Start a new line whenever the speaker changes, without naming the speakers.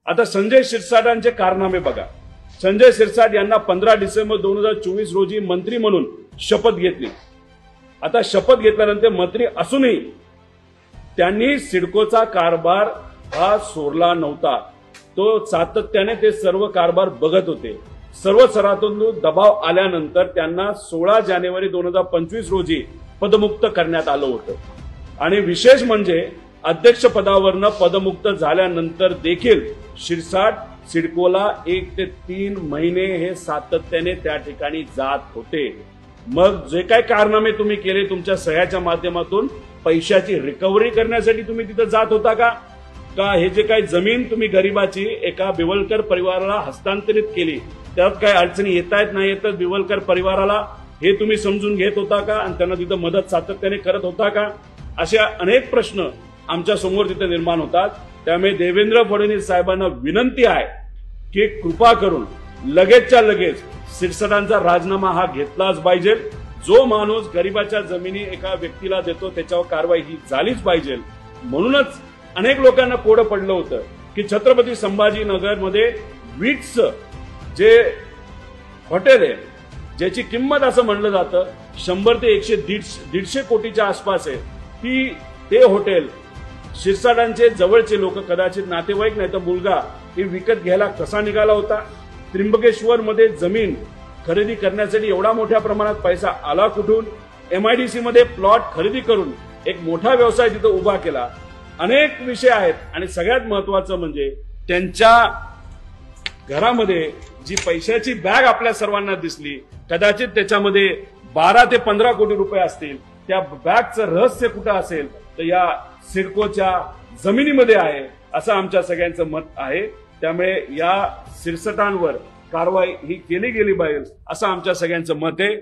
आता संजय शिरसाटांचे कारनामे बघा। संजय शिरसाट यांना 15 डिसेंबर 2024 रोजी मंत्री म्हणून शपथ घेतली। आता शपथ घेतल्यानंतर मंत्री असूनही त्यांनी सिडकोचा कारभार हा सोडला नव्हता। तो सातत्याने ते सर्व कारभार बघत होते। सर्व स्तरातून दबाव आल्यानंतर त्यांना 16 जानेवारी 2025 रोजी पदमुक्त करण्यात आलं होतं। आणि विशेष म्हणजे अध्यक्ष पदावरनं पदमुक्त झाल्यानंतर देखील शिरसाट सिडकोला 1 ते 3 महिने हे सातत्याने त्या ठिकाणी जात होते। मग जे काही कारनामे तुम्ही केले तुमच्या सह्याच्या माध्यमातून पैशाची रिकव्हरी करण्यासाठी तुम्ही तिथे जात होता का हे जे काही जमीन तुम्ही गरिबाची एका बिवलकर परिवाराला हस्तांतरित केली त्यात काही अडचणी येतायत नाही येतात बिवलकर परिवाराला हे तुम्ही समजून घेत होता का आणि त्यांना तिथे मदत सातत्याने करत होता का? अशा अनेक प्रश्न आमच्या समोर तिथे निर्माण होतात। त्यामुळे देवेंद्र फडणवीस साहेबांना विनंती आहे की कृपा करून लगेचच्या लगेच शिरसाटांचा राजीनामा हा घेतलाच पाहिजे। जो माणूस गरिबाच्या जमिनी एका व्यक्तीला देतो त्याच्यावर कारवाई ही झालीच पाहिजे। म्हणूनच अनेक लोकांना कोडं पडलं होतं की छत्रपती संभाजीनगर मध्ये वीट्स जे हॉटेल आहे ज्याची किंमत असं म्हणलं जातं 100 ते 150 कोटीच्या आसपास आहे ते हॉटेल शिरसाटांचे जवळचे लोक कदाचित नातेवाईक नाही तर मुलगा हे विकत घ्यायला कसा निघाला होता। त्र्यंबकेश्वर मध्ये जमीन खरेदी करण्यासाठी एवढा मोठ्या प्रमाणात पैसा आला कुठून? MIDC मध्ये प्लॉट खरेदी करून एक मोठा व्यवसाय तिथे उभा केला। अनेक विषय आहेत आणि सगळ्यात महत्वाचं म्हणजे त्यांच्या घरामध्ये जी पैशाची बॅग आपल्या सर्वांना दिसली कदाचित त्याच्यामध्ये 12 ते 15 कोटी रुपये असतील। त्या बॅगचं रहस्य कुठं असेल तर या सिडकोच्या जमिनीमध्ये आहे असं आमच्या सगळ्यांचं मत आहे। त्यामुळे या शिरसाटांवर कारवाई ही केली गेली पाहिजे असं आमच्या सगळ्यांचं मत आहे।